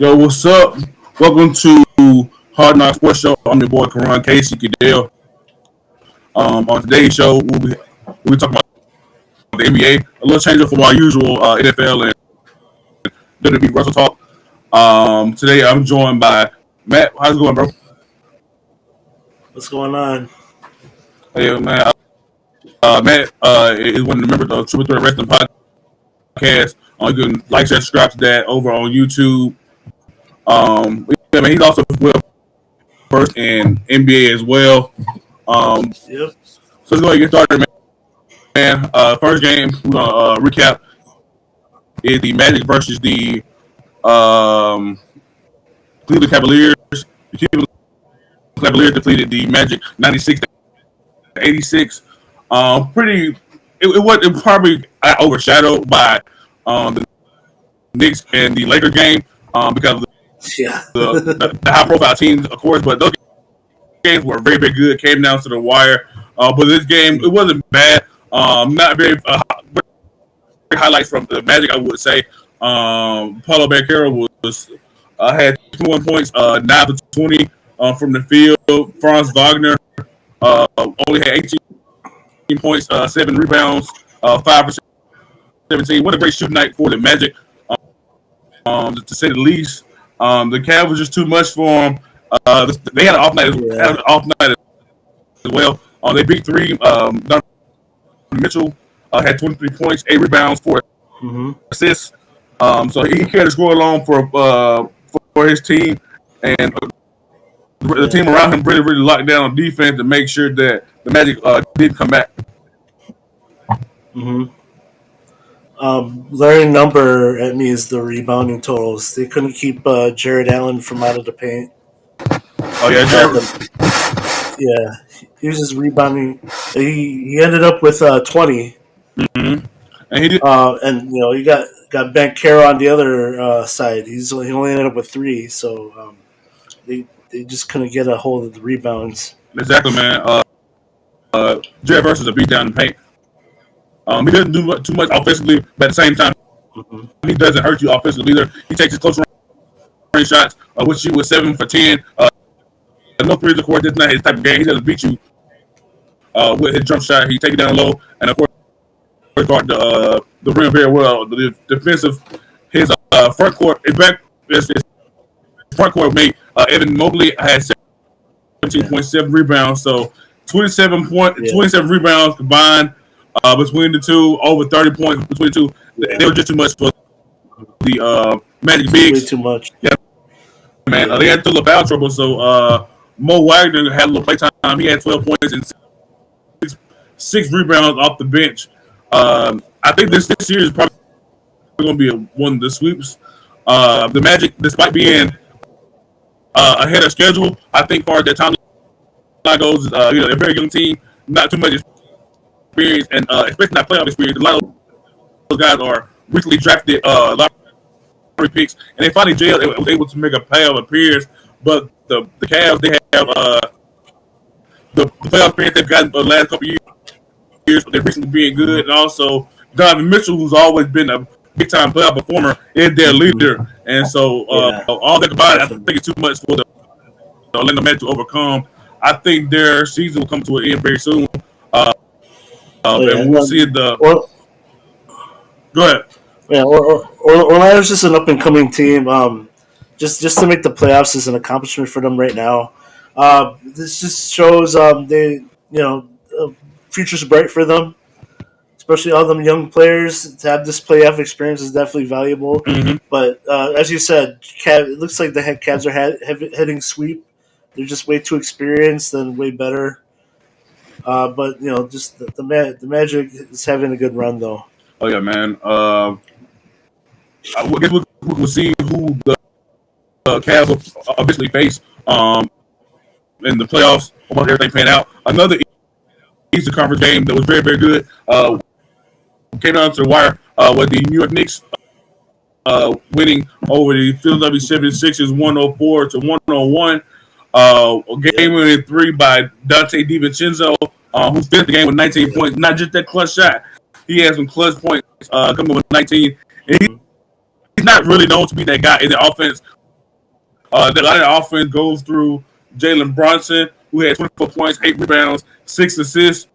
Yo, what's up? Welcome to Hard Knock Sports Show. I'm your boy Karan Casey Cadell. On today's show, we'll be talking about the NBA. A little change up from our usual NFL and WWE Russell talk. Today I'm joined by Matt. How's it going, bro? What's going on? Hey, man. Matt is one of the members of Triple Threat Wrestling Podcast. You can like, share, subscribe to that over on YouTube. Yeah, man, he's also well first in NBA as well. Yep. So let's go ahead and get started, man. First game we're gonna recap is the Magic versus the Cleveland Cavaliers. The Cleveland Cavaliers defeated the Magic 96-86. It was probably overshadowed by the Knicks and the Lakers game because of the high profile teams, of course, but those games were very, very good. Came down to the wire. But this game, it wasn't bad. Not very highlights from the Magic, I would say. Paulo Banchero had 21 points, 9 for 20 from the field. Franz Wagner only had 18 points, 7 rebounds, 5 for 17. What a great shooting night for the Magic, to say the least. The Cavs was just too much for them. They had an off night as well. They beat 3. Donovan Mitchell had 23 points, 8 rebounds, 4 assists. So he carried the score along for his team, and the team around him really, really locked down on defense to make sure that the Magic didn't come back. Larry Number at me is the rebounding totals. They couldn't keep Jared Allen from out of the paint. Oh yeah, Jared. Yeah, he was just rebounding. He ended up with 20. And he did. And you got Banchero on the other side. He only ended up with 3. So they just couldn't get a hold of the rebounds. Exactly, man. Jared versus a beat down in the paint. He doesn't do too much offensively, but at the same time, he doesn't hurt you offensively either. He takes his close range shots, which he was 7 for 10. No threes, of course. That's not his type of game. He doesn't beat you with his jump shot. He take it down low, and of course, guard the rim very well. The defensive, his front court, his front court mate, Evan Mobley had 17.7 rebounds. So 27 rebounds combined. Between the two, over 30 points between the two. They were just too much for the Magic bigs. Way too much. Yeah, man. They had to look foul trouble, so Mo Wagner had a little playtime. He had 12 points and 6 rebounds off the bench. I think this series is probably going to be one of the sweeps. The Magic, despite being ahead of schedule, I think far as that timeline goes, they're a very young team, not too much experience, and especially not playoff experience. A lot of those guys are recently drafted lottery picks, and they finally was able to make a playoff appearance. But the Cavs, they have the playoff experience they've gotten the last couple of years. They're recently being good, and also Donovan Mitchell, who's always been a big time playoff performer, is their leader. And so all that combined, I think it's too much for the Orlando Magic to overcome. I think their season will come to an end very soon. And we'll see go ahead. Yeah, Orlando's just an up and coming team. Just to make the playoffs is an accomplishment for them right now. This just shows future's bright for them, especially all them young players. To have this playoff experience is definitely valuable. But as you said, it looks like the Cavs are heading sweep. They're just way too experienced and way better. But just the Magic is having a good run though. Oh yeah, man. I guess we'll see who the Cavs will eventually face in the playoffs. About everything playing out. Another Eastern Conference game that was very, very good. Came down to the wire with the New York Knicks winning over the Philadelphia 76ers 104 to 101. Game winning 3 by Dante DiVincenzo, who finished the game with 19 points. Not just that clutch shot. He had some clutch points coming with 19. And he's not really known to be that guy in the offense The line of offense goes through Jalen Brunson, who had 24 points, 8 rebounds, 6 assists.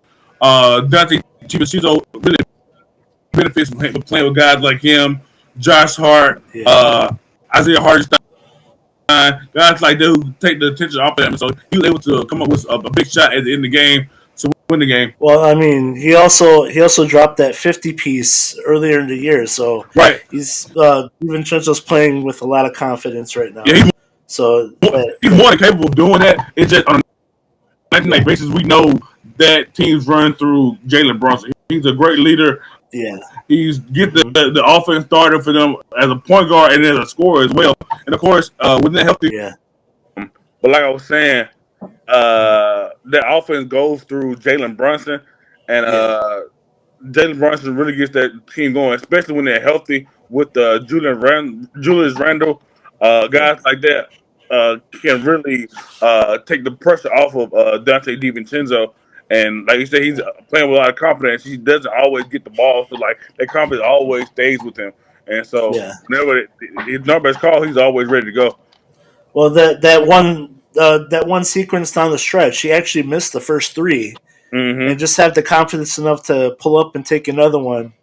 Dante DiVincenzo really benefits from playing with guys like him, Josh Hart, Isaiah Hartenstein, guys like that who take the attention off of him. So he was able to come up with a big shot at the end of the game to win the game. Well, I mean, he also dropped that 50 piece earlier in the year, so right. He's DiVincenzo's playing with a lot of confidence right now. Yeah, he's more than capable of doing that. It's just on a night basis, we know that teams run through Jalen Brunson. He's a great leader. Yeah, he's get the offense started for them as a point guard and as a scorer as well. And of course, when they're healthy, But like I was saying, that offense goes through Jalen Brunson, and Jalen Brunson really gets that team going, especially when they're healthy with Julius Randle, guys like that can really take the pressure off of Dante DiVincenzo. And like you said, he's playing with a lot of confidence. He doesn't always get the ball, so like that confidence always stays with him. And so whenever his number is called, he's always ready to go. Well, that one sequence down the stretch, he actually missed the first 3, and just have the confidence enough to pull up and take another one.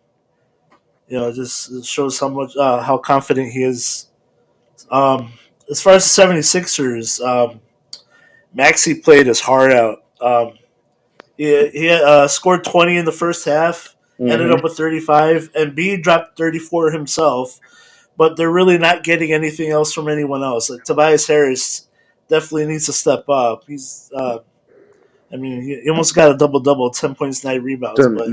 Just shows how much how confident he is. As far as the 76ers, Maxey played his heart out. He scored 20 in the first half, ended up with 35, and B dropped 34 himself. But they're really not getting anything else from anyone else. Like Tobias Harris definitely needs to step up. He's, he almost got a double-double, 10 points, 9 rebounds. But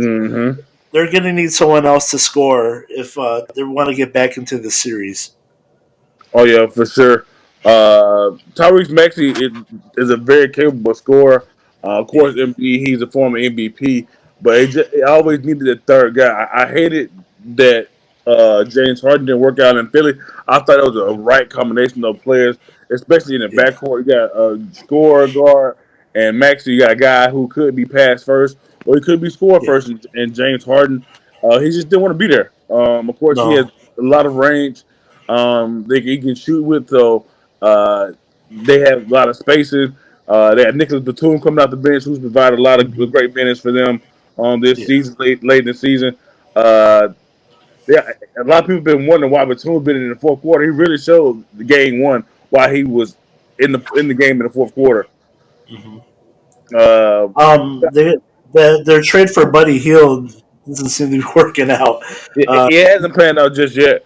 they're going to need someone else to score if they want to get back into the series. Oh, yeah, for sure. Tyrese Maxey is a very capable scorer. Of course, he's a former MVP, but it always needed a third guy. I hated that James Harden didn't work out in Philly. I thought it was a right combination of players, especially in the backcourt. You got a scorer guard, and Maxey, you got a guy who could be pass first, or he could be score first, and James Harden. He just didn't want to be there. Of course, he has a lot of range. He can shoot with, so they have a lot of spaces. They have Nicholas Batum coming out the bench, who's provided a lot of great minutes for them on this season, late in the season. A lot of people have been wondering why Batum's been in the fourth quarter. He really showed the game one why he was in the game in the fourth quarter. Their trade for Buddy Hield doesn't seem to be working out. He hasn't panned out just yet.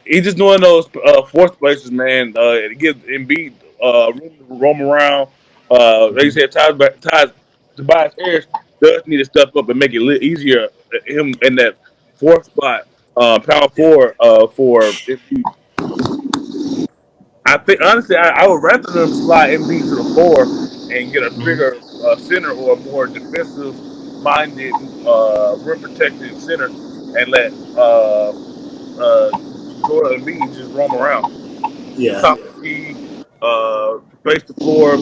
He's just doing those fourth places, man. It gives Embiid room to roam around. Like you said, Tobias Harris does need to step up and make it easier. Him in that fourth spot, power forward for Embiid. I think honestly, I would rather them slide Embiid to the 4 and get a bigger center or a more defensive-minded, rim-protected center, and let Joel Embiid just roam around. Top of the face the floor,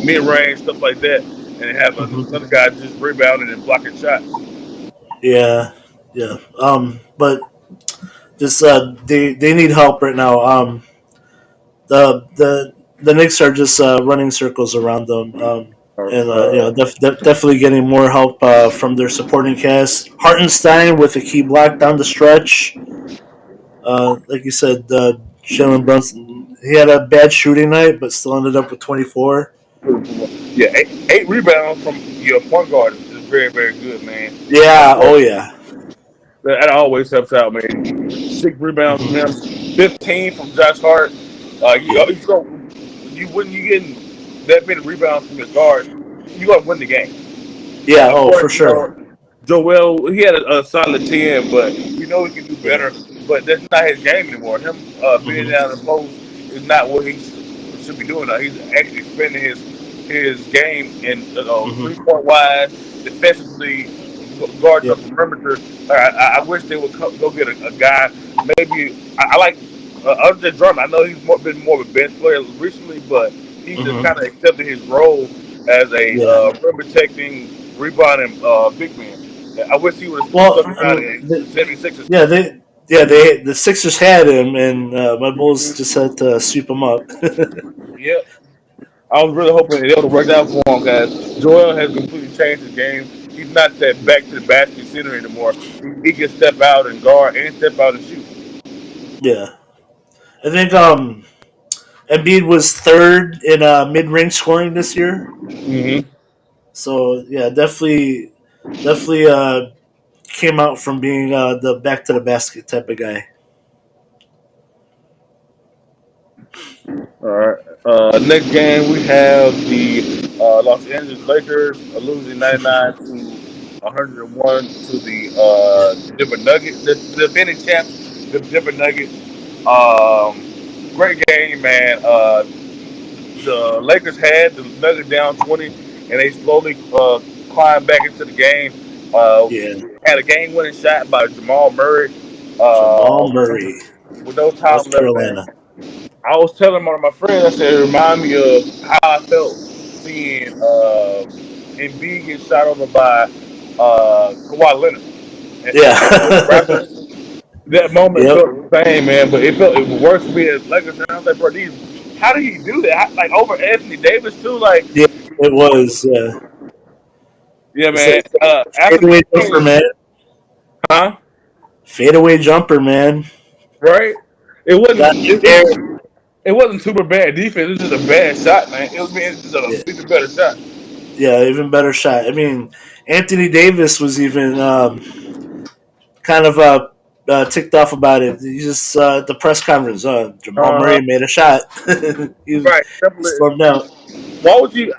mid-range, stuff like that, and have another guy just rebounding and blocking shots. But just they need help right now. The Knicks are just running circles around them, and definitely getting more help from their supporting cast. Hartenstein with a key block down the stretch. Like you said, Jalen Brunson, he had a bad shooting night, but still ended up with 24. Yeah, 8 rebounds from your point guard is very, very good, man. That always helps out, man. 6 rebounds from him, 15 from Josh Hart. When you getting that many rebounds from your guard, you gonna win the game. For sure. Joel, he had a solid 10, but we know he can do better. But that's not his game anymore. Him being down the post is not what he should be doing. He's actually expanding his game in 3-point wise, defensively, guarding up the perimeter. I wish they would go get a guy. Maybe I like other than Drummond. I know he's been more of a bench player recently, but he just kind of accepted his role as a rim protecting, rebounding big man. I wish he would have stuck out in 76ers. Yeah, Yeah, the Sixers had him, and my Bulls just had to sweep him up. Yep. I was really hoping it would have worked out for him because Joel has completely changed his game. He's not that back to the basket center anymore. He can step out and guard and step out and shoot. Yeah, I think Embiid was third in mid range scoring this year. Mm-hmm. So yeah, definitely came out from being the back to the basket type of guy. All right. Next game we have the Los Angeles Lakers losing 99 to 101 to the Yeah, Denver Nuggets, the defending champs, the Denver Nuggets. Great game, man. The Lakers had the Nuggets down 20, and they slowly climbed back into the game. yeah. Had a game-winning shot by Jamal Murray Jamal Murray, with no time North left, man. Carolina. I was telling one of my friends, I said, it reminded me of how I felt seeing Embiid get shot over by Kawhi Leonard with the Yeah. Raptors. That moment Yep. felt the same, man, but it felt it was worse for me as Lakers fan. I was like, bro, how did he do that? Like over Anthony Davis too? Like, Yeah, it was. yeah, It's man. like After the fadeaway jumper, game, man. huh? Fadeaway jumper, man. Right? It wasn't. Got the air. It wasn't super bad defense. It was just a bad shot, man. It was just Yeah, a better shot. yeah, even better shot. I mean, Anthony Davis was even kind of ticked off about it. He just at the press conference, Jamal Uh huh. Murray made a shot. Right. He stormed out. Why would you?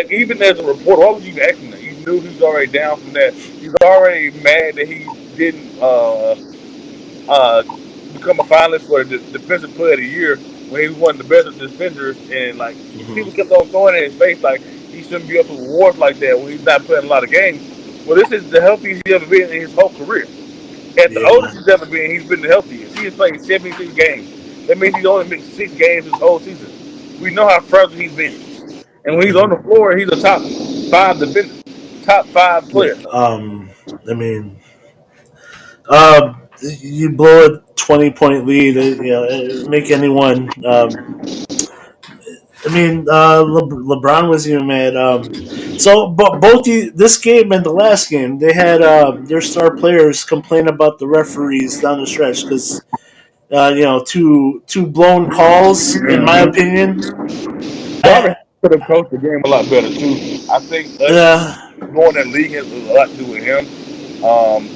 Even as a reporter, why would you even ask him that? You knew he was already down from that. He's already mad that he didn't uh, become a finalist for the defensive player of the year when he was one of the best defenders, and like Hmm. people kept on throwing it in his face like he shouldn't be up for awards like that when he's not playing a lot of games. Well, this is the healthiest he's ever been in his whole career. At the Yeah. oldest he's ever been, he's been the healthiest. He has played 76 games. That means he's only missed 6 games this whole season. We know how fragile he's been. And when he's on Hmm. the floor, he's a top five defender, top five Yeah. player. I mean, you blow a 20-point lead. Make anyone. I mean, LeBron was even mad. So, but both this game and the last game, they had their star players complain about the referees down the stretch because two blown calls, in my opinion. Darvin I, could have coached the game a lot better too. I think us uh, going in the league has a lot to do with him. Um,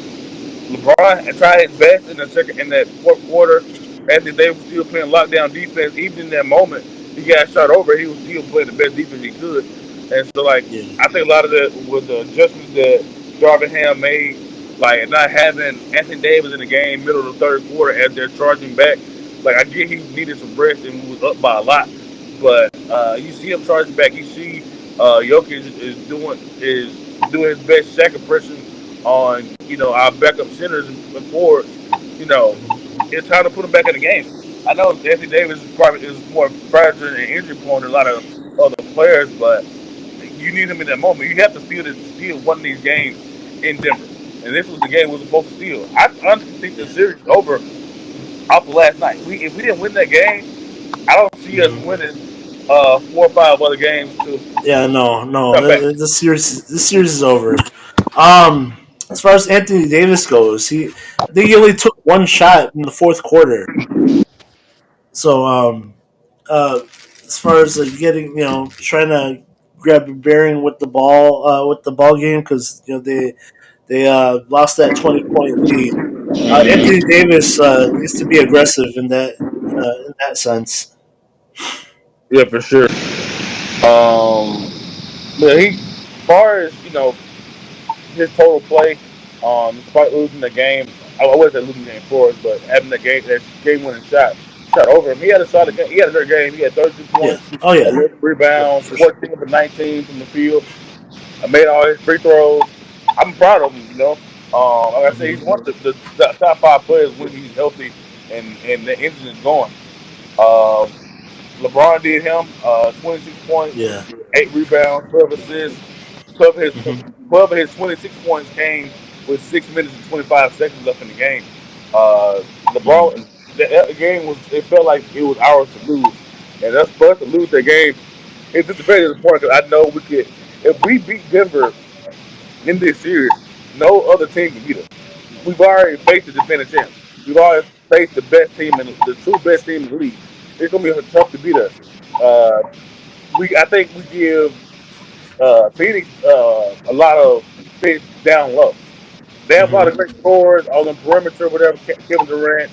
LeBron tried his best in the second in that fourth quarter. Anthony Davis was still playing lockdown defense. Even in that moment, he got shot over. He was still playing the best defense he could. And so, like, yeah, I think a lot of that was the adjustments that Darvin Ham made, like not having Anthony Davis in the game middle of the third quarter as they're charging back. Like, I get he needed some rest and was up by a lot, but you see him charging back. You see Jokic is doing his best Shaq impression on our backup centers and forwards. You know, it's time to put him back in the game. I know Anthony Davis is more fragile and injury prone than a lot of other players, but you need him in that moment. You have to steal one of these games in Denver, and this was the game we were supposed to steal. I honestly think the series is over off of last night. If we didn't win that game, I don't see us mhm. winning 4 or 5 other games to Yeah, no, no. come back. This series is over. Um, as far as Anthony Davis goes, I think he only took one shot in the fourth quarter. So uh, as far as getting trying to grab a bearing with the ball game because they lost that 20-point lead. Anthony Davis needs to be aggressive in that sense. Yeah, for sure. Um, but far as his total play, despite losing the game, I wasn't losing the game for us, but having that game winning shot over him. He had a solid game. He had a great game. He had 32 Yeah. points, Oh yeah. 11 Yeah. rebounds, For sure. 14 for 19 from the field. I made all his free throws. I'm proud of him. Like I said, he's Hmm. one of the top 5 players when he's healthy and the engine is going. Um, LeBron did him 26 points, Yeah. 8 rebounds, 12 assists. 12 of his Hmm. 12 of his 26 points came with 6 minutes and 25 seconds left in the game. LeBron, that game was. It felt like it was ours to lose, and us for us to lose that game. It's just very disappointing because I know we could. If we beat Denver in this series, no other team can beat us. We've already faced the defending champs. We've already faced the best team and the two best team in the league. It's gonna be tough to beat us. Uh, I think we give Phoenix a lot of fish down low. They have a lot of great scorers on the perimeter, whatever. Kevin Durant,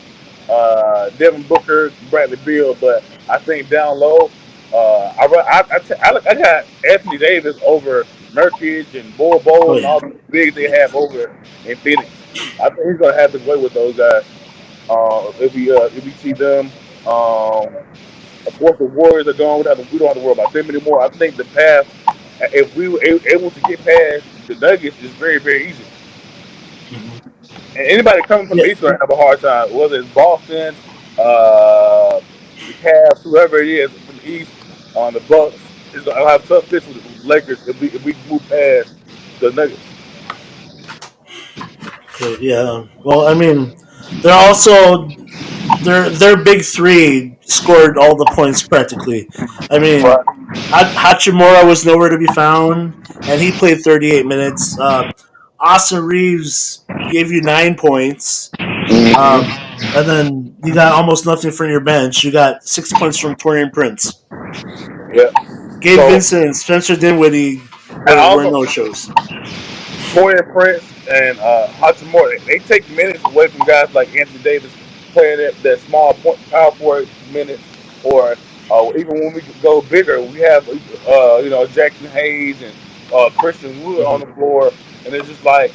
Devin Booker, Bradley Beal, but I think down low, I got Anthony Davis over Nurkic and Bol Oh Bol and yeah, all the bigs they have over in Phoenix. I think he's gonna have to play with those guys if we see them. Of course, the Warriors are gone. We don't have to worry about them anymore. I think the path, if we were able to get past the Nuggets, is very, very easy. And anybody coming from yeah. the East going to have a hard time, whether it's Boston, uh, the Cavs, whoever it is from the East, on the Bucks, is going to have tough fits with the Lakers if we move past the Nuggets. Okay, yeah. Well, I mean, they're also their big three scored all the points practically. I mean, Right. Hachimura was nowhere to be found, and he played 38 minutes. Austin Reeves gave you 9 points, and then you got almost nothing from your bench. You got 6 points from Torian Prince. Yeah. Gabe So, Vincent and Spencer Dinwiddie and were also no shows. Torian Prince and Hachimura, they take minutes away from guys like Anthony Davis playing that small power forward minutes, or even when we go bigger, we have Jackson Hayes and Christian Wood on the floor, and it's just like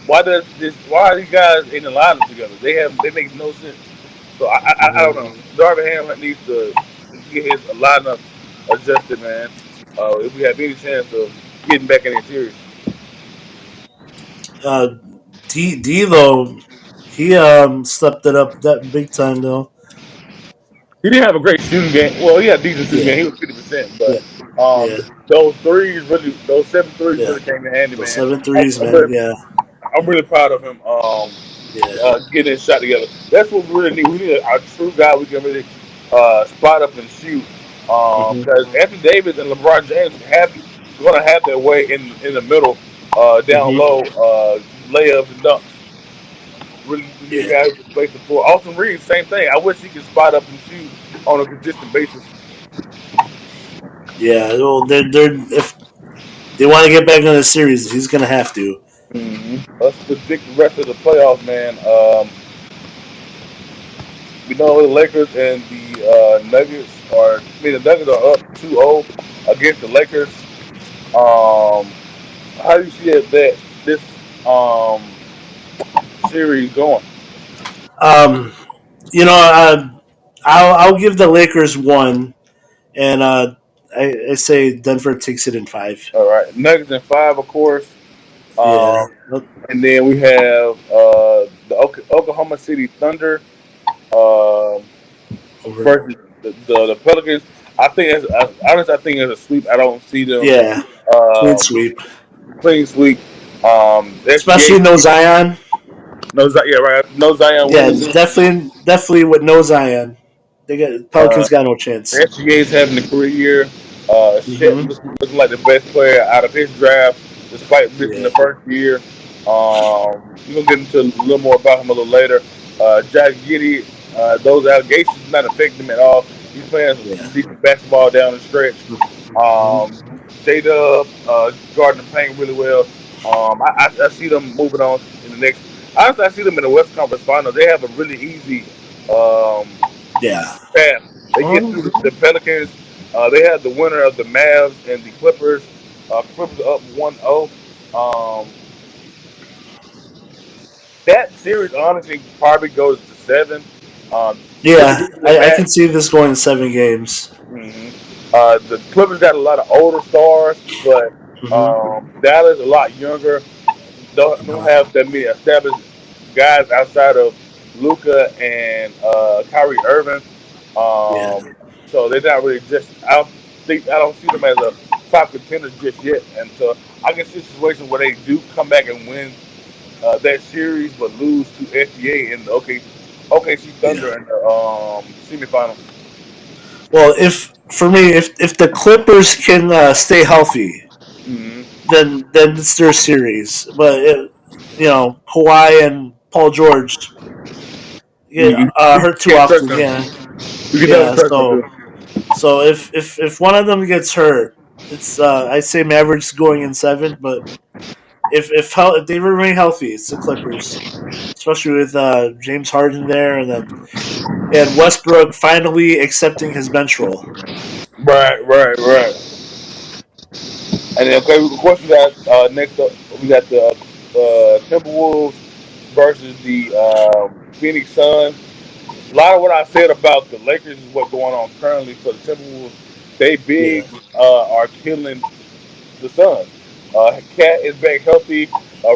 why are these guys in the lineup together? They make no sense. So I don't know. Darvin Ham needs to get his lineup adjusted, man. If we have any chance of getting back in the series. Uh, D though, he stepped it up that big time though. He didn't have a great shooting game. Well, he had a decent shooting Yeah, game. He was 50%, yeah, but yeah, those 7 threes yeah. really came in handy, Those man. seven I'm, threes, I'm man. really, Yeah, I'm really proud of him. yeah. Getting his shot together. That's what we really need. We need a true guy we can really spot up and shoot. hmm Because Anthony Davis and LeBron James going to have their way in the middle, down hmm low, layups and dunks. Really need a Yeah, guy who can space the floor. Austin Reeves, same thing. I wish he could spot up and shoot on a consistent basis. yeah. Well, they're if they want to get back in the series, he's gonna have to. Let's predict the rest of the playoffs, man. We know the Lakers and the Nuggets are. I mean, the Nuggets are up 2-0 against the Lakers. Um, how do you see this um, series going? Um, I'll give the Lakers one, and I say Denver takes it in five. All right, Nuggets in five, of course. Yeah, Um, and then we have the Oklahoma City Thunder um, over. versus the Pelicans. I think it's a sweep. I don't see them Yeah, clean um, sweep. clean sweep. Especially no SGA, Zion. no, yeah, right. No Zion Yeah, Williamson. definitely with no Zion, they get Uh, Pelicans got no chance. SGA is having a career year. Shet hmm looking like the best player out of his draft, despite missing Yeah, the first year. We're gonna get into a little more about him a little later. Jack Giddy, those allegations not affect him at all. He's playing yeah. some decent basketball down the stretch. hmm J Dub, guarding the paint really well. I see them moving on in the next. Honestly, I see them in the West Conference Final. They have a really easy um, Yeah. path. They get Um, through the Pelicans. They have the winner of the Mavs and the Clippers. Clippers are up 1-0. Um, that series honestly probably goes to seven. Just yeah, due to the I fact can see this going in 7 games. hmm the Clippers got a lot of older stars, but hmm Dallas a lot younger. Don't have that many established guys outside of Luca and Kyrie Irving. Yeah. So they're not really just. I don't see them as a top contender just yet. And so I can see situations where they do come back and win that series, but lose to FBA in the OKC Yeah. Thunder in the semifinals. Well, if for me, if the Clippers can stay healthy, Mm-hmm. then it's their series. But Kawhi and Paul George get You hurt too can't trust often. them. Yeah, You can never yeah. trust them, So too. if one of them gets hurt, it's I say Mavericks going in seven. But if they remain healthy, it's the Clippers, especially with James Harden there, and Westbrook finally accepting his bench role. Right, right, right. And then, okay, of course, we got next up, we got the Timberwolves versus the Phoenix Suns. A lot of what I said about the Lakers is what's going on currently for the Timberwolves. They Yeah. bigs are killing the Suns. Cat is back healthy.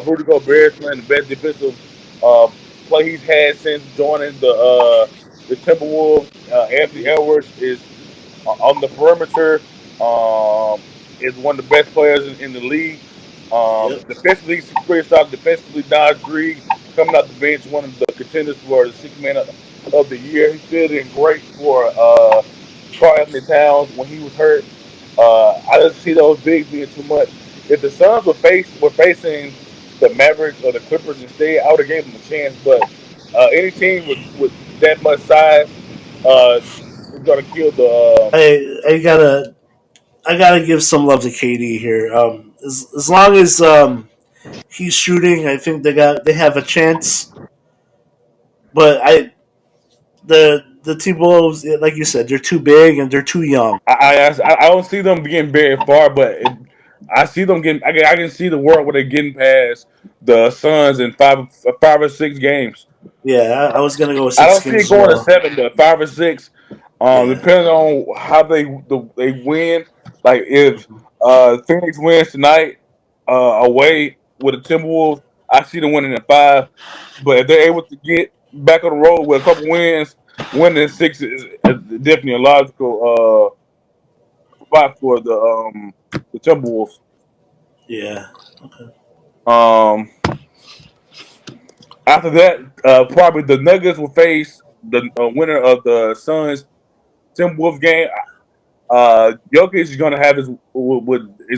Rudy Gobert is playing the best defensive uh, play he's had since joining the Timberwolves. Anthony Edwards is on the perimeter. Is one of the best players in the league. Yep. Defensively, he's pretty solid. Defensively, Nas Reed coming out the bench, one of the contenders for the sixth man of the year. He filled in great for Karl Anthony Towns when he was hurt. I just see those bigs being too much. If the Suns were facing the Mavericks or the Clippers instead, I would have given them a chance. But any team with that much size uh, is going to kill the. I gotta give some love to KD here. As long as he's shooting, I think they have a chance. But the T-Wolves, like you said, they're too big and they're too young. I don't see them getting very far, but I see them getting. I can see the world where they're getting past the Suns in five or six games. Yeah, I was gonna go with I six don't see games it as going to well. seven to five or six. Yeah. Depending on how they win. Like if Phoenix wins tonight away with the Timberwolves, I see them winning in five. But if they're able to get back on the road with a couple wins, winning six is definitely a logical spot for the Timberwolves. Yeah. Okay. Um, After that, probably the Nuggets will face the winner of the Suns Timberwolves game. Jokic is going to have is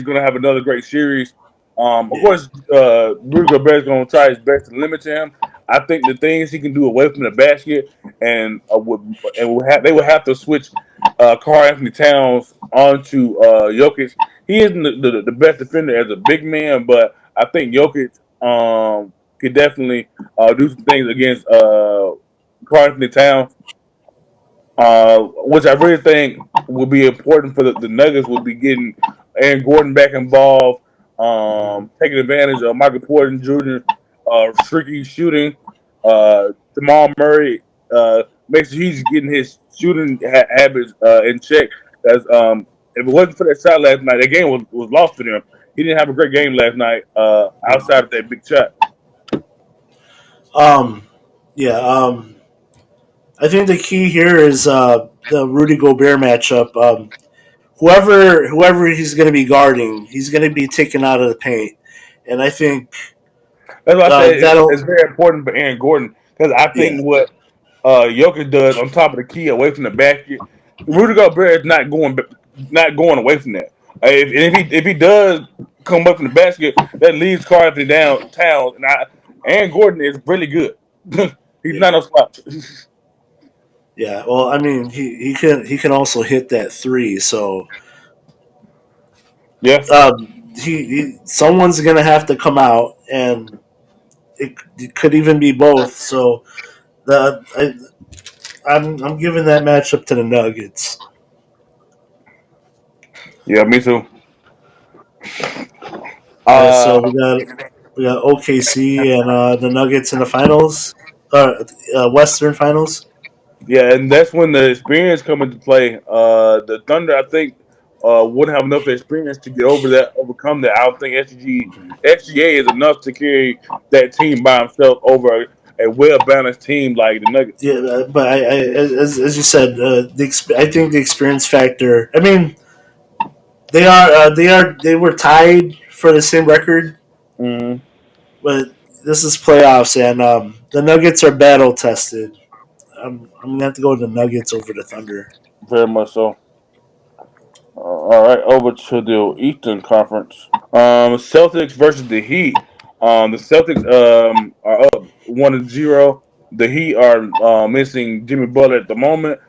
going to have another great series. Of Yeah. course, Rudy Gobert is going to try his best to limit him. I think the things he can do away from the basket they will have to switch Karl Anthony Towns onto Jokic. He isn't the best defender as a big man, but I think Jokic could definitely do some things against Karl Anthony Towns, which I really think would be important for the Nuggets would be getting Aaron Gordon back involved, taking advantage of Michael Porter Jr. Streaky shooting, Jamal Murray, make sure he's getting his shooting habits in check. As if it wasn't for that shot last night, that game was lost to them. He didn't have a great game last night outside of that big shot. Um. Yeah. I think the key here is the Rudy Gobert matchup. Whoever he's going to be guarding, he's going to be taken out of the paint, and I think That's why I say it's that'll. very important for Aaron Gordon because I Yeah. think what Jokic does on top of the key away from the basket, Rudy Gobert is not going away from that. If he does come up from the basket, that leaves Karl Anthony down Towns, and Aaron Gordon is really good. He's not Yeah. no slouch. Yeah. Well, I mean, he can also hit that three. So Yeah, someone's going to have to come out, and it could even be both. So the I'm giving that matchup to the Nuggets. yeah, me too. All right, Uh, so we got OKC and the Nuggets in the finals, Western Finals. Yeah, and that's when the experience come into play. The Thunder, I think, wouldn't have enough experience to overcome that. I don't think SGA is enough to carry that team by himself over a well balanced team like the Nuggets. Yeah, but as you said, I think the experience factor. I mean, they were tied for the same record, Hmm. but this is playoffs, and the Nuggets are battle tested. I'm gonna have to go with the Nuggets over the Thunder. Very much so. All right, over to the Eastern Conference. Celtics versus the Heat. The Celtics are up 1-0. The Heat are missing Jimmy Butler at the moment.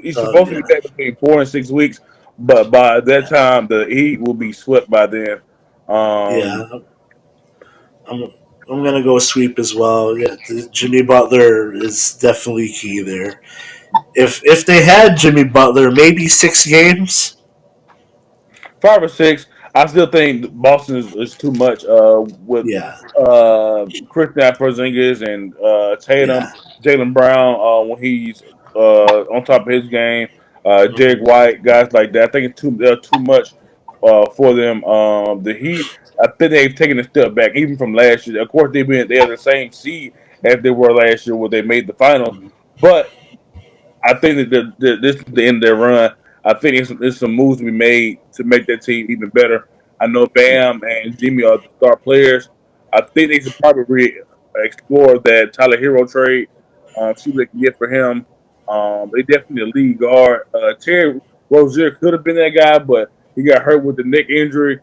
He's supposed to be Yeah, back between 4 and 6 weeks, but by that time the Heat will be swept by then. Um, yeah. I'm I'm gonna go sweep as well. Yeah, Jimmy Butler is definitely key there. If they had Jimmy Butler, maybe 6 games. 5 or 6. I still think Boston is too much. With Yeah, Kristaps Porzingis and Tatum, yeah, Jalen Brown when he's on top of his game, Derek hmm White, guys like that. I think it's too much for them. The Heat, I think they've taken a step back even from last year. Of course, they are the same seed as they were last year where they made the finals, but I think that this is the end of their run. I think there's some moves to be made to make that team even better. I know Bam and Jimmy are the star players. I think they should probably explore that Tyler Hero trade, see what they can get for him. They definitely a lead guard. Terry Rozier could have been that guy, but he got hurt with the neck injury.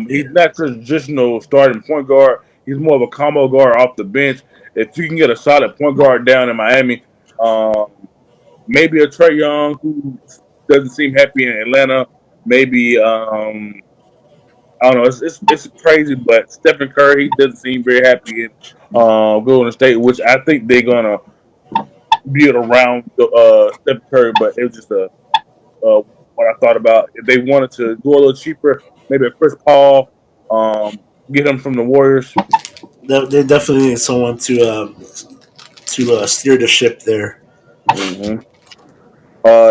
yeah, He's not traditional starting point guard. He's more of a combo guard off the bench. If you can get a solid point guard down in Miami, um, maybe a Trey Young who doesn't seem happy in Atlanta. Maybe I don't know. It's crazy, but Stephen Curry doesn't seem very happy in Golden State, which I think they're gonna build around Stephen Curry. But it was just uh, what I thought about. If they wanted to go a little cheaper, maybe a Chris Paul, get him from the Warriors. they definitely need someone to steer the ship there. hmm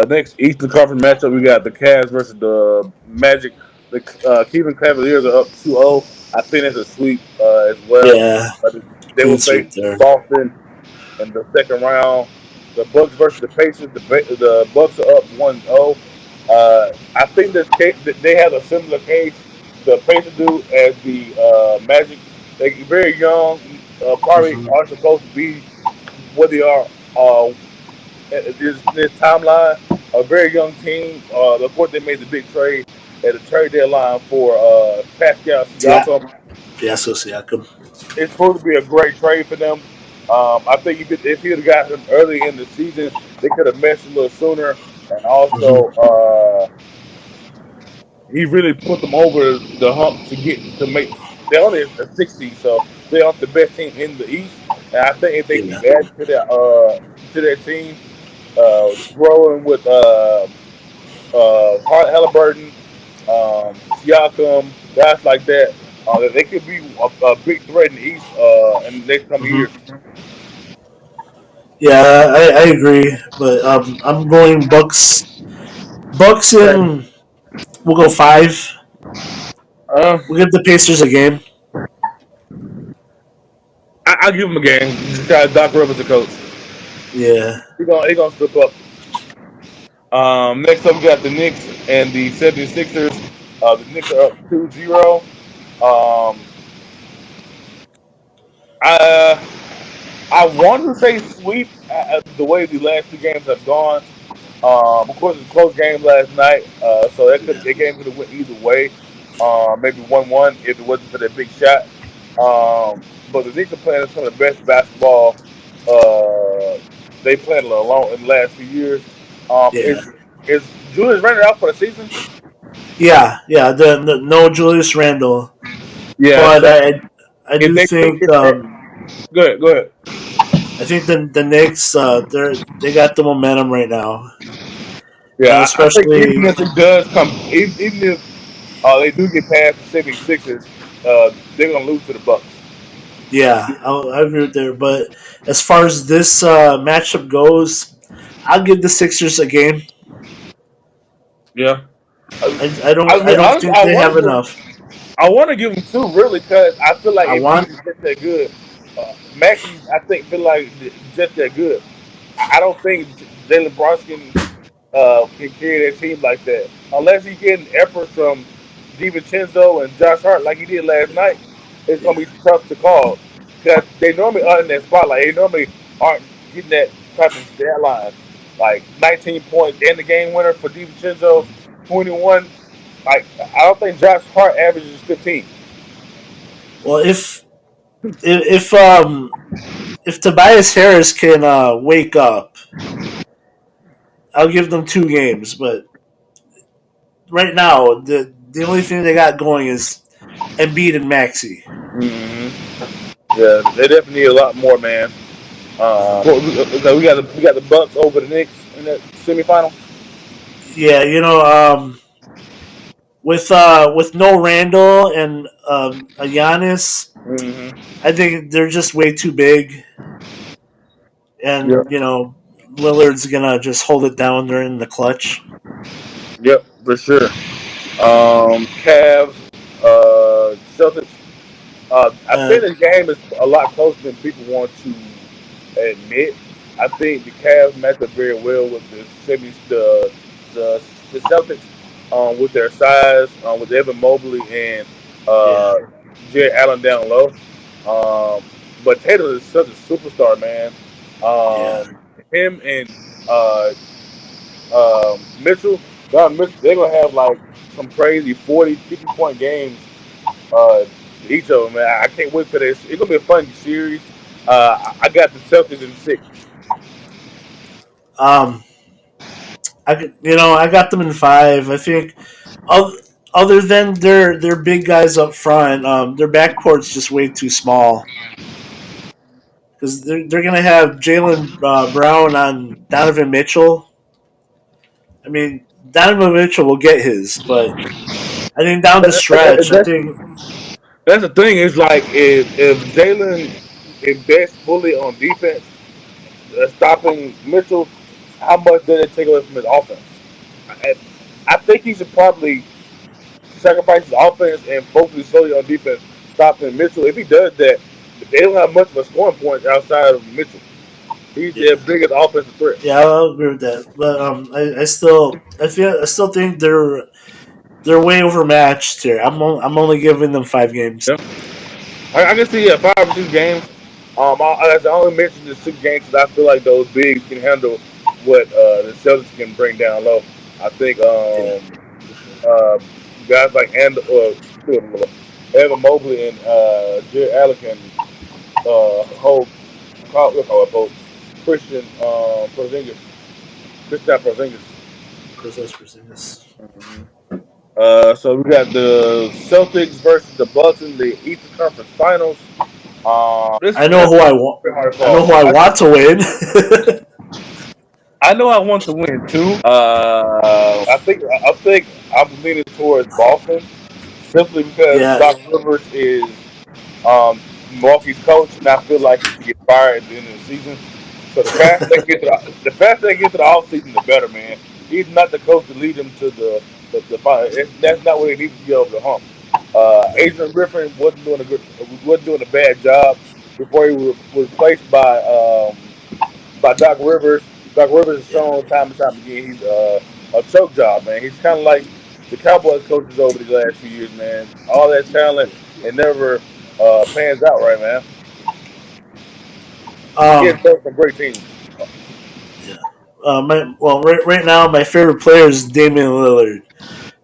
Next Eastern Conference matchup, we got the Cavs versus the Magic. The Cleveland Cavaliers are up 2-0. I think that's a sweep as well. Yeah, Uh, they will clean face sweep there. Boston in the second round. The Bucks versus the Pacers. The Bucks are up 1-0. I think that they have a similar case the Pacers do as the Magic. They're very young, probably hmm aren't supposed to be where they are this timeline, a very young team. Of course, they made the big trade at the trade deadline for Pascal Yeah, Siakam. yeah. So Siakam. It's supposed to be a great trade for them. I think if he would have got him early in the season, they could have meshed a little sooner. And also, hmm he really put them over the hump to make. They're only a 60, so they are the best team in the East. And I think if they Yeah, keep adding to their team, growing with Halliburton, Siakam, guys like that. That they could be a big threat in the East in the next coming hmm years. yeah. I agree, but I'm going Bucks. Bucks in. We'll go 5. Uh, We'll give the Pacers a game. I'll give him a game. Just got Doc Rivers the coach. Yeah, He gonna step up. Next up, we got the Knicks and the 76ers. The Knicks are up 2-0. Um, I I want to say sweep the way the last two games have gone. Of course, it's a close game last night, so yeah, that game could have went either way. Maybe 1-1 if it wasn't for that big shot. But the Knicks are playing some of the best basketball they played alone in the last few years. yeah, Is Julius Randle out for the season? yeah, yeah. The no Julius Randle, Yeah. but So I if do they do think get that, go ahead. Go ahead. I think the Knicks they got the momentum right now, Yeah, I think even especially if it does come, even if they do get past the 76ers, they're gonna lose to the Bucks. yeah. I agree with there, but as far as this matchup goes, I'll give the Sixers a game. Yeah. I don't Honestly, think they have enough. I want to give them two really because I feel like I Embiid want is just that good. Maxi, I think, feel like just that good. I don't think Jalen Brunson can carry that team like that unless he's getting effort from DiVincenzo and Josh Hart like he did last night. It's gonna yeah. be tough to call. because they normally aren't in that spotlight. They normally aren't getting that type of stat line. Like 19 points and the game winner for DiVincenzo, 21. Like I don't think Josh Hart averages 15. Well, if Tobias Harris can wake up, I'll give them 2 games. But right now, the only thing they got going is Embiid and Maxey. Yeah, they definitely need a lot more, man. We got the Bucks over the Knicks in that semifinal. Yeah, with no Randall and a Giannis, I think they're just way too big, Yeah. and Lillard's gonna just hold it down during the clutch. Yep, for sure. Cavs, Celtics. I Uh, think the game is a lot closer than people want to admit. I think the Cavs match up very well with the semis, the the Celtics, with their size, with Evan Mobley and yeah, uh, Jared Allen down low. But Taylor is such a superstar, man. yeah. Him and uh, Mitchell, Mitchell, they're gonna have like some crazy 40, 50 point games. Uh, each of them, man. I can't wait for this. It's gonna be a fun series. I got the Celtics in 6. Um, I got them in 5. I think, other than their big guys up front, their backcourt's just way too small because they're gonna have Jalen Brown on Donovan Mitchell. I mean, Donovan Mitchell will get his, but I think down the stretch, I That's think, that's the thing. Is like if Jalen invests fully on defense, stopping Mitchell, how much did it take away from his offense? I, I think he should probably sacrifice his offense and focus solely on defense, stopping Mitchell. If he does that, they don't have much of a scoring point outside of Mitchell. He's their yeah, biggest offensive threat. yeah, I'll agree with that. But I still think they're way overmatched here. I'm only giving them 5 games. Yeah. I can see 5 or 6 games. I only mentioned the 6 games because I feel like those bigs can handle what the Celtics can bring down low. I think Yeah, for sure. uh, guys like Evan Mobley and Jared Allen can hold hold Christian Porzingis, Christian Porzingis. Porzingis. So we got the Celtics versus the Bucks in the Eastern Conference Finals. This I know that's who I want. very hard to I know call. who I want to win. I know I want to win too. I think I'm leaning towards Boston simply because Yeah, Doc Rivers is Milwaukee's coach, and I feel like he should get fired at the end of the season. So the faster they get to the off season, the better, man. He's not the coach to lead them to the final. That's not what they need to get over the hump. Adrian Griffin wasn't doing a bad job before he was replaced by Doc Rivers. Doc Rivers has yeah. shown time and time again he's a choke job, man. He's kind of like the Cowboys coaches over the last few years, man. All that talent and never pans out right, man. He has Um, built some great teams. yeah. Right now my favorite player is Damian Lillard.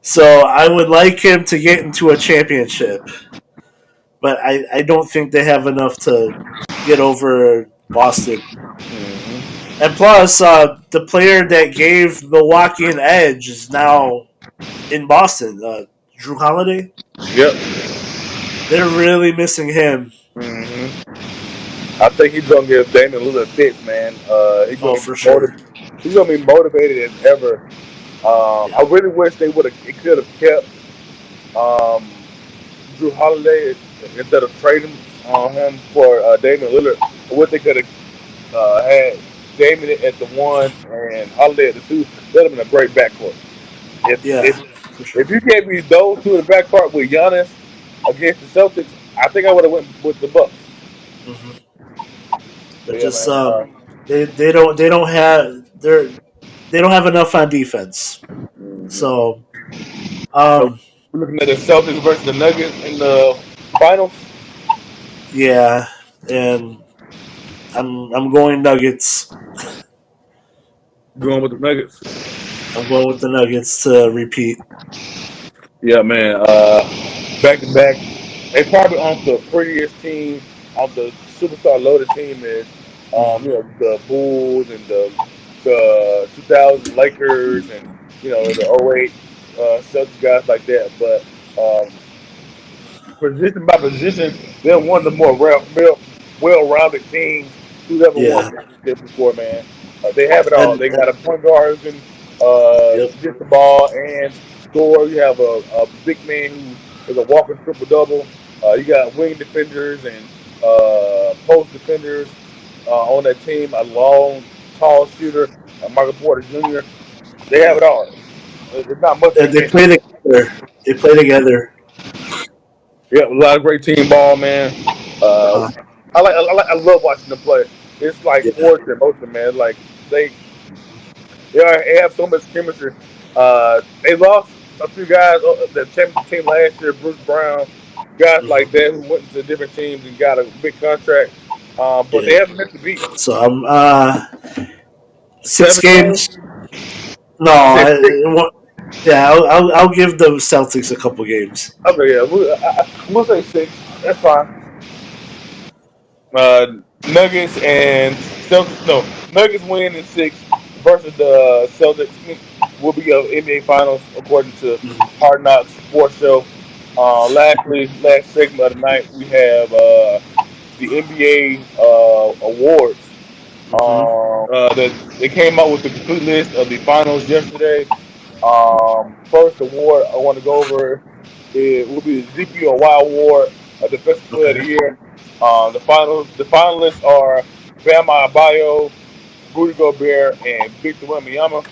So I would like him to get into a championship, but I don't think they have enough to get over Boston. And plus, the player that gave Milwaukee an edge is now in Boston. Drew Holiday. Yep. They're really missing him. I think he's gonna give Damian Lillard fits, man. Oh, for sure. He's gonna be motivated as ever. Yeah, I really wish they could have kept um, Drew Holiday instead of trading him for Damian Lillard. I wish they could have had Damian at the 1 and Holiday at the 2. That'd have been a great backcourt. If yeah, if for sure. if you gave me those two in the backcourt with Giannis against the Celtics, I think I would have went with the Bucks. Hmm. But But yeah, just man. they don't have enough on defense. So So um, we're looking at the Celtics versus the Nuggets in the finals. yeah, and I'm going Nuggets. Going with the Nuggets. I'm going with the Nuggets to repeat. Yeah, man. Back to back. They probably on the prettiest team on the superstar loaded team is, Hmm. the Bulls and the 2000 Lakers and the '08 Celtics guys like that. But position by position, they're one of the more well-rounded teams who's ever won a Yeah, championship before, man. They have it all. and, They got and a point guard who can yep, get the ball and score. You have a big man who is a walking triple double. You got wing defenders and post defenders on that team. A long, tall shooter, Michael Porter Jr. They have it all. There's not much they and they can't play do. together. They play together. Yeah, a lot of great team ball, man. Uh, Uh, I love watching them play. It's like yeah. sports in motion, man. Like they, they have so much chemistry. They lost a few guys, the championship team last year, Bruce Brown, guys like Hmm. that who went to different teams and got a big contract. But they Yeah. haven't missed a beat. So I'm 6 Seven games. games. No, You said six. yeah, I'll give the Celtics a couple games. Okay, yeah, we'll say six. That's fine. Uh, Nuggets and Celtics. No, Nuggets win in six versus the Celtics will be of NBA Finals according to Hmm. Hard Knocks Sports Show. Lastly, last segment of the night, we have the NBA awards. Hmm. They came out with the complete list of the finals yesterday. First award I want to go over it will be the DPOY award, Defensive Player of the Okay. Year. The finalists are Bam Adebayo, Rudy Gobert, and Victor Wembanyama.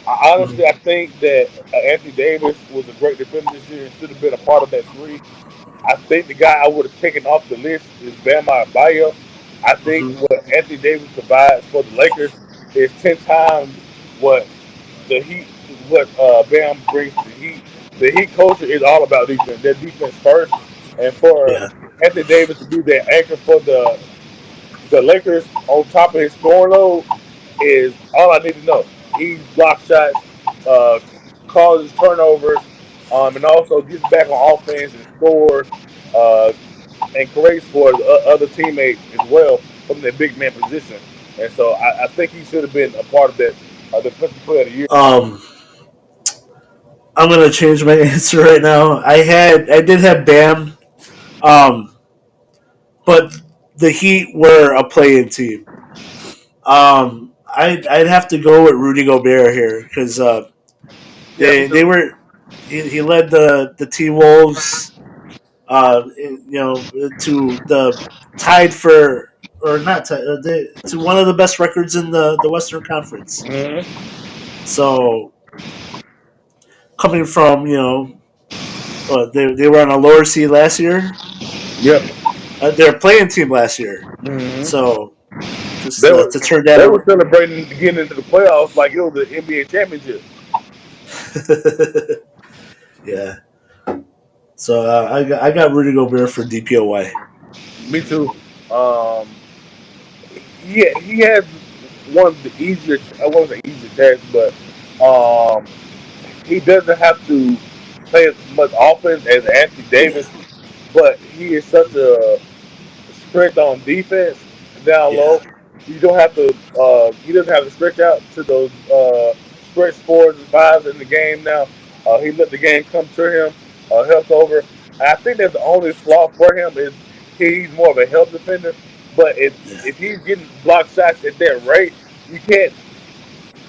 Hmm. I think that Anthony Davis was a great defender this year and should have been a part of that three. I think the guy I would have taken off the list is Bam Adebayo. I think Hmm. what Anthony Davis provides for the Lakers is 10 times what the Heat, what Bam brings to the Heat. The Heat culture is all about defense. Their defense first, and for Yeah. Anthony Davis to be that anchor for the Lakers on top of his scoring load is all I need to know. He blocks shots, uh, causes turnovers, and also gets back on offense and scores, uh, and creates for the other teammates as well from their big man position. And so I think he should have been a part of that defensive player of the year. Um, I'm gonna change my answer right now. I did have Bam, um, but the Heat were a playing team. I'd have to go with Rudy Gobert here because Yeah, me they too. were he led the T Wolves to the tied for or not to one of the best records in the Western Conference. Hmm. So coming from they were on a lower seed last year. Yep. They're a playing team last year. Hmm. So just They were to turn that they were around. celebrating getting into the playoffs like it was the NBA championship. Yeah. So I got Rudy Gobert for DPOY. Me too. Um, he has one of the easier. I won't say easier tasks, but um, he doesn't have to play as much offense as Anthony Yeah. Davis, but he is such a strength on defense down Yeah. low. You don't have to. He doesn't have to stretch out to those stretch fours and fives in the game now. He let the game come to him, helped over. And I think that's the only flaw for him is he's more of a help defender. But Yeah. if he's getting block shots at that rate, you can't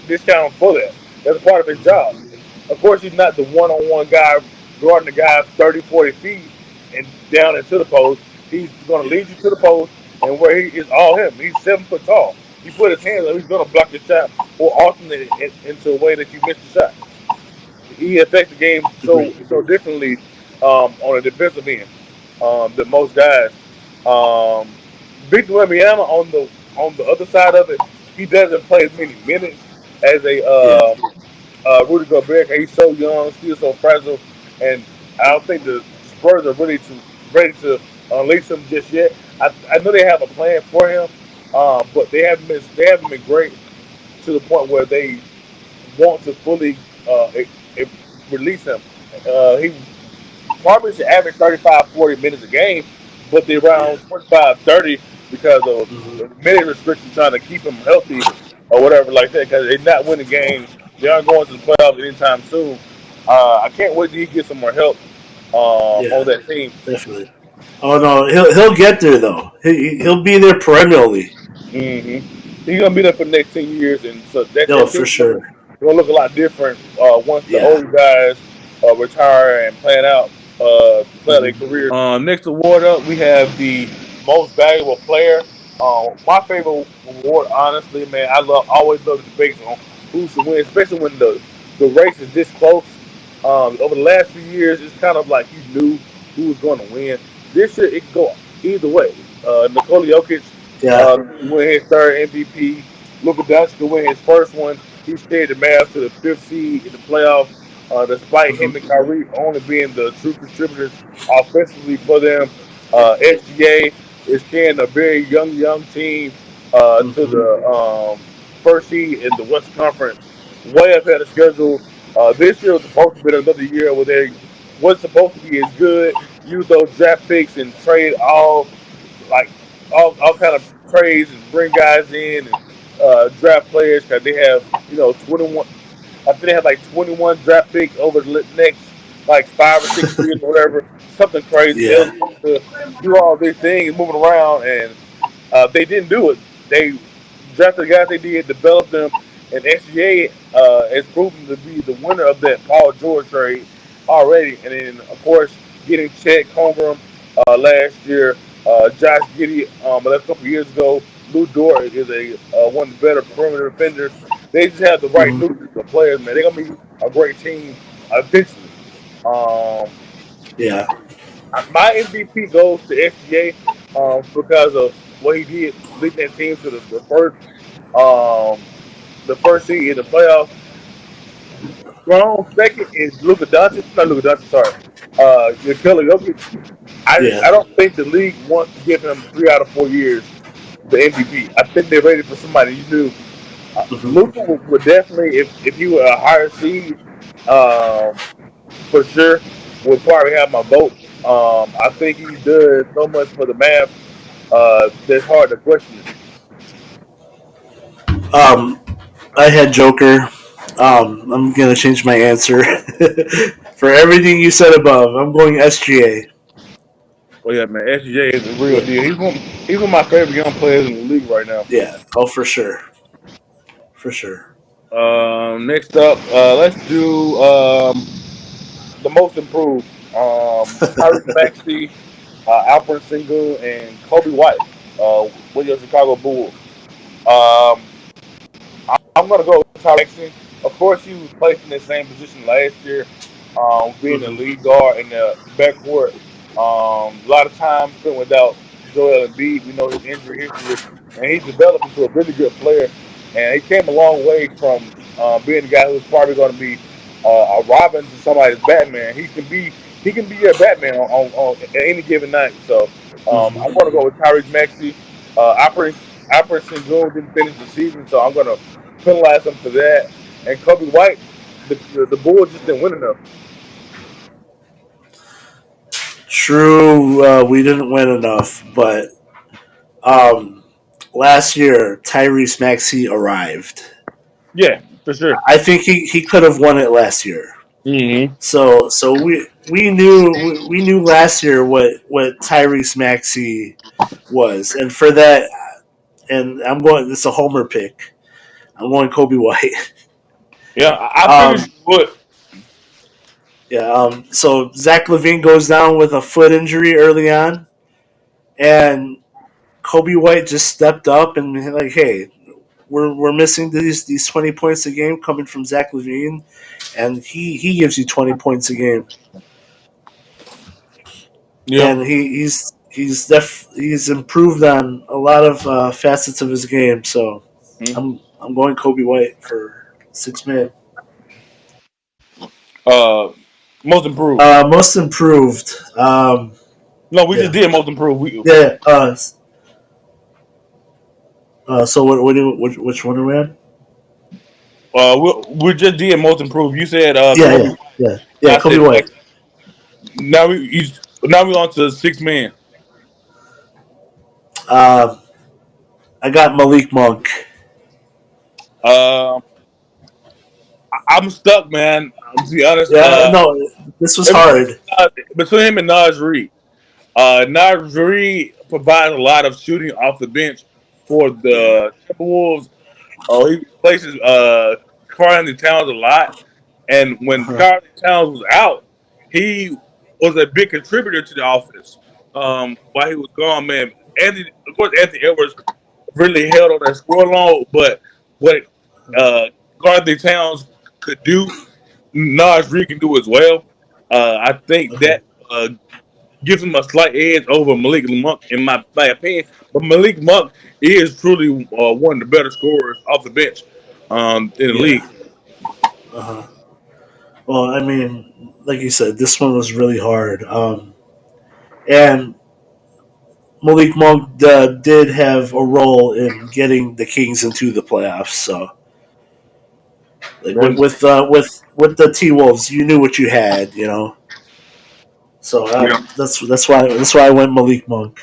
discount him for that. That's a part of his job. Mhm. Of course, he's not the one-on-one guy guarding the guy 30, 40 feet and down into the post. He's going to lead you to the post, and where he is all him. He's 7 foot tall. You put his hands up, he's going to block your shot or alternate it into a way that you miss the shot. He affects the game Agreed. so differently on a defensive end than most guys. Um, Victor Wembanyama on the other side of it, he doesn't play as many minutes as a Yeah. Rudy Gobert. He's so young, still so fragile, and I don't think the Spurs are ready to unleash him just yet. I know they have a plan for him, but they haven't been great to the point where they want to fully e- release him. He probably should average 35, 40 minutes a game, but they Yeah. around 25, 30 because of Hmm. the minute restriction trying to keep him healthy or whatever like that because they're not winning games. They aren't going to the playoffs anytime soon. I can't wait till he gets some more help on Yeah. that team. Definitely. Oh no, he'll get there though. He'll be there perennially. He's gonna be there for the next 10 years, and so No, that for team sure. gonna look a lot different once the Yeah. older guys retire and plan out their Hmm. careers. Next award up, we have the most valuable player. My favorite award, honestly, man, always love the debates on who should win, especially when the race is this close. Over the last few years, it's kind of like you knew who was going to win. This year, it could go either way. Nikola Jokic Yeah. win his third MVP. Luka Doncic could win his first one. He steered the Mavs to the fifth seed in the playoffs, despite him and Hmm. Kyrie only being the true contributors offensively for them. SGA is carrying a very young team to Hmm. the first seed in the West Conference, way ahead of schedule. This year was supposed to be another year where they was supposed to be as good. Use those draft picks and trade like all kind of trades and bring guys in and draft players because they have 21. I think they have like 21 draft picks over the next like 5 or 6 years or whatever. Something crazy. They were Yeah. supposed to do all these things, moving around, and they didn't do it. They drafted the guys they did, developed them, and SGA has proven to be the winner of that Paul George trade already. And then, of course, getting Chet Holmgren last year, Josh Giddey a couple years ago. Lou Dort is one of the better perimeter defenders. They just have the right Hmm. nucleus of players, man. They're gonna be a great team eventually. Um, Yeah. my MVP goes to SGA because of what he did leading that team to um, the first seed in the playoffs. Strong second is Luka Doncic. Not Luka Doncic, sorry. Nikola Jokic. I Yeah. don't think the league wants to give him 3 out of 4 years the MVP. I think they're ready for somebody new. Hmm. Luka would definitely, if he were a higher seed, um, for sure, would probably have my vote. I think he does so much for the Mavs that's hard to question it. Um, I had Joker. I'm gonna change my answer. For everything you said above, I'm going SGA. Well, yeah, man, SJ is a real Yeah. deal. He's one of my favorite young players in the league right now. Yeah. Oh, for sure. For sure. Next up, let's do the most improved. Tyrese Maxey, Alfred Sengun, and Kobe White with your Chicago Bulls. Um, I'm going to go with Tyrese Maxey. Of course, he was placed in the same position last year, being the Hmm. lead guard in the backcourt. A lot of time spent without Joel Embiid. We know his injury history, and he's developed into a really good player. And he came a long way from being the guy who's probably going to be a Robin to somebody's Batman. He can be your Batman on at any given night. So I'm going to Hmm. go with Tyrese Maxey. Alfred Sengun didn't finish the season, so I'm going to penalize him for that. And Kobe White, the Bulls just didn't win enough. True, we didn't win enough, but um, last year Tyrese Maxey arrived. Yeah, for sure. I think he could have won it last year. Mm-hmm. So we knew last year what Tyrese Maxey was, and for that, and I'm going. It's a homer pick. I'm going Kobe White. Yeah, I figured Um, you would. yeah. So Zach Levine goes down with a foot injury early on, and Kobe White just stepped up and like, hey, we're missing these 20 points a game coming from Zach Levine, and he gives you 20 points a game, Yeah. and he's improved on a lot of facets of his game. So Mhm. I'm going Kobe White for six man. Uh, Most improved. Most improved. No, we just did most improved. Yeah. So which one are we on? We just did most improved. You said Yeah, Kobe. yeah. I Kobe said White. now we on to 6 man. Um, I got Malik Monk. Uh, I'm stuck, man. To be honest, Yeah, no, this was between hard. between him and Naj Reed. Naj Reed provides a lot of shooting off the bench for Yeah. the Timberwolves. He replaces Karl-Anthony Towns a lot, and when Uh-huh. Karl-Anthony Towns was out, he was a big contributor to the offense. While he was gone, man, of course, Anthony Edwards really held on that score long, but what uh, Karl-Anthony Towns could do, Naj Reed can do as well. I think Uh-huh. that gives him a slight edge over Malik Monk, in my opinion. But Malik Monk is truly one of the better scorers off the bench in the Yeah. league. Uh-huh. Well, I mean, like you said, this one was really hard. And Malik Monk did have a role in getting the Kings into the playoffs. So, like Right. with the T Wolves, you knew what you had, you know. So Yeah. that's why I went Malik Monk.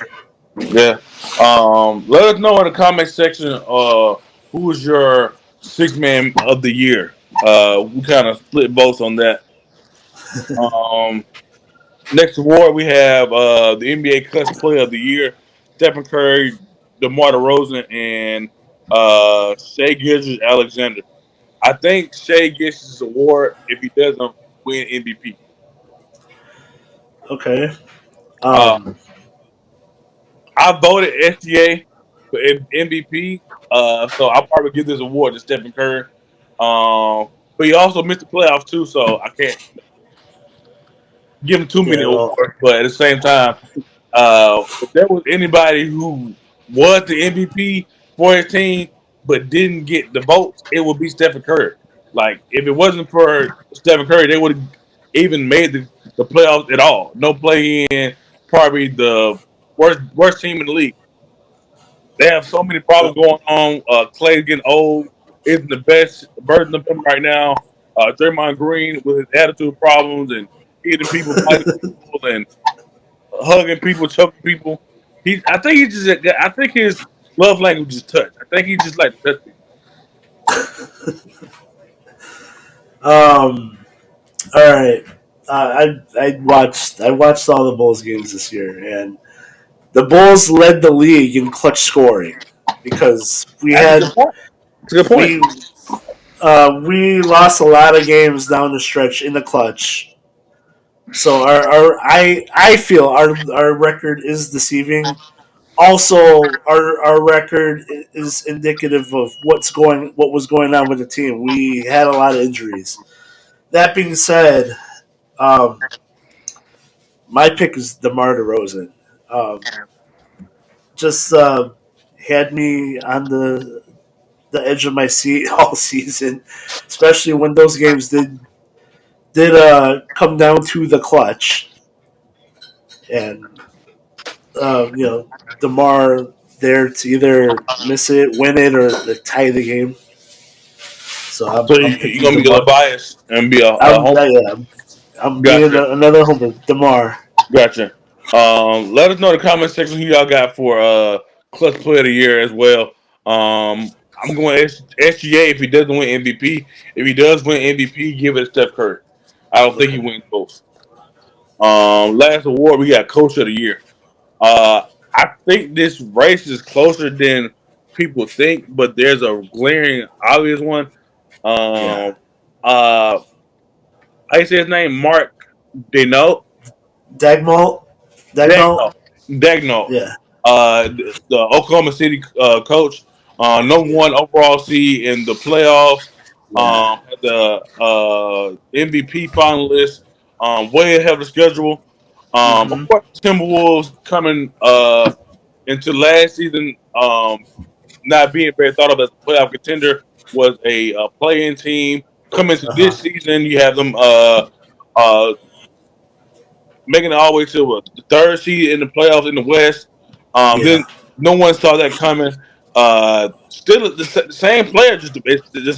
Yeah. Let us know in the comment section who was your 6 man of the year. We kind of split votes on that. Um, Next award we have the NBA Clutch Player of the Year: Stephen Curry, DeMar DeRozan, and Shea Gilgeous-Alexander. I think Shea gets this award if he doesn't win MVP. Okay. Uh, Um. I voted SGA for MVP, so I'll probably give this award to Stephen Curry. But he also missed the playoffs too, so I can't give him too many Yeah. Well. awards. But at the same time, if there was anybody who was the MVP for his team but didn't get the votes, it would be Stephen Curry. Like if it wasn't for Stephen Curry, they would have even made the playoffs at all. No play in, probably the worst team in the league. They have so many problems going on. Clay's getting old. Isn't the best version of him right now. Draymond Green with his attitude problems and hitting people, fighting people, and hugging people, choking people. I think he just. I think his love language is touch. I think he just like to touch people. Um. All right. I watched all the Bulls games this year, and the Bulls led the league in clutch scoring because we That's a good had point. That's a good point. we lost a lot of games down the stretch in the clutch. So I feel our record is deceiving. Also, our record is indicative of what was going on with the team. We had a lot of injuries. That being said, um, my pick is DeMar DeRozan. Just had me on the edge of my seat all season, especially when those games did come down to the clutch, and Demar there to either miss it, win it, or tie the game. So I'm, So I'm you're picking gonna be a Demar. little biased and be a I'm home. yeah, I'm being Gotcha. another homer. Demar. Gotcha. Let us know in the comment section who y'all got for Clutch Player of the Year as well. I'm going SGA if he doesn't win MVP. If he does win MVP, give it to Steph Curry. I don't think he Okay. wins both. Last award we got Coach of the Year. Uh, I think this race is closer than people think, but there's a glaring obvious one. Yeah. Um, how you say his name? Mark Dano. Dagmalt. Dagno. Dagmalt. Dagno. Yeah. The Oklahoma City coach, number Yeah. one overall seed in the playoffs, Yeah. the MVP finalist, way ahead of the schedule. Of Mm-hmm. course, Timberwolves coming into last season, not being very thought of as a playoff contender, was a play-in team. Coming into Uh huh. this season, you have them uh, making it all the way to the third seed in the playoffs in the West. Yeah. Then no one saw that coming. Still the same player, just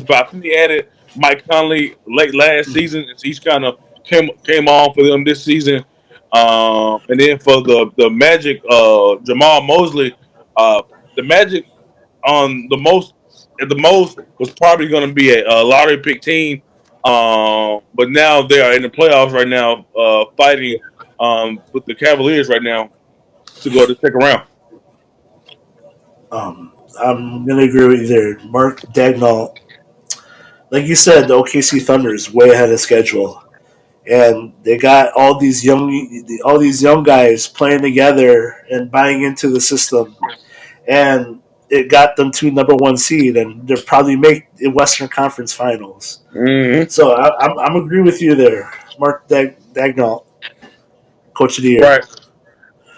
about. I think he added Mike Conley late last season, and he's kind of came on for them this season. And then for the Magic, Jamal Mosley, the Magic on the most was probably going to be a lottery pick team. But now they are in the playoffs right now, fighting with the Cavaliers right now to go to the second round. I'm gonna agree with you there, Mark Dagnall. Like you said, the OKC Thunder is way ahead of schedule, and they got all these young guys playing together and buying into the system, and it got them to number one seed, and they'll probably make the Western Conference Finals. Mm-hmm. So I'm agree with you there, Mark Dagnall, Coach of the Year. Right.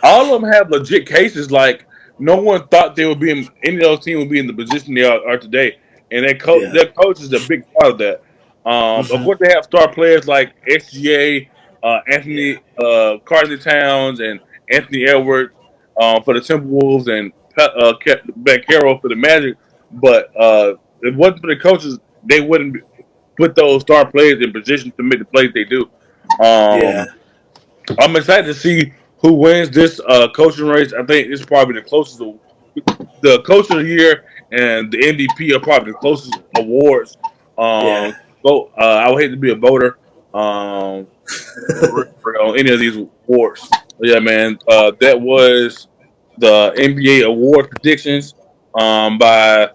All of them have legit cases. Like no one thought they would be in any of those teams would be in the position they are today, and Yeah. their coach is a big part of that. Of Hmm. course, they have star players like SGA, Anthony Carter Towns, and Anthony Edwards for the Timberwolves, and Carroll for the Magic. But if it wasn't for the coaches, they wouldn't put those star players in position to make the plays they do. Yeah. Um, I'm excited to see who wins this coaching race. I think it's probably the closest. The coach of the year and the MVP are probably the closest awards. Yeah. Vote. I would hate to be a voter on any of these awards. But yeah, man. That was the NBA award predictions by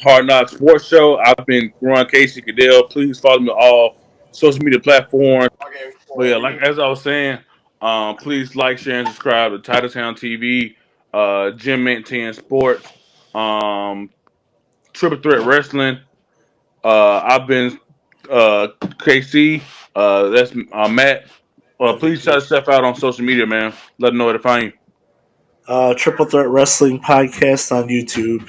Hard Knock Sports Show. I've been Ron Casey Cadell. Please follow me on all social media platforms. But yeah, like as I was saying, please like, share, and subscribe to Titletown TV, Gym Mint 10 Sports, um, Triple Threat Wrestling. I've been KC. That's Matt. Please shout yourself out on social media, man. Let them know where to find you. Triple Threat Wrestling Podcast on YouTube.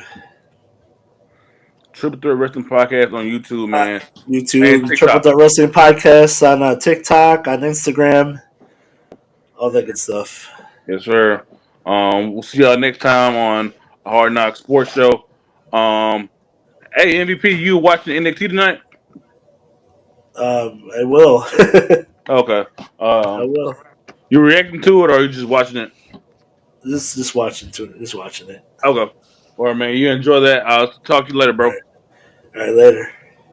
Triple Threat Wrestling Podcast on YouTube, man. And YouTube, Triple TikTok. Threat Wrestling Podcast on TikTok, on Instagram, all that good stuff. Yes, sir. We'll see y'all next time on Hard Knock Sports Show. Hey, MVP, you watching NXT tonight? I will. Okay. I will. You reacting to it, or are you just watching it? Just watching to it. Just watching it. Okay. All right, man. You enjoy that. I'll talk to you later, All bro. right. All right. Later.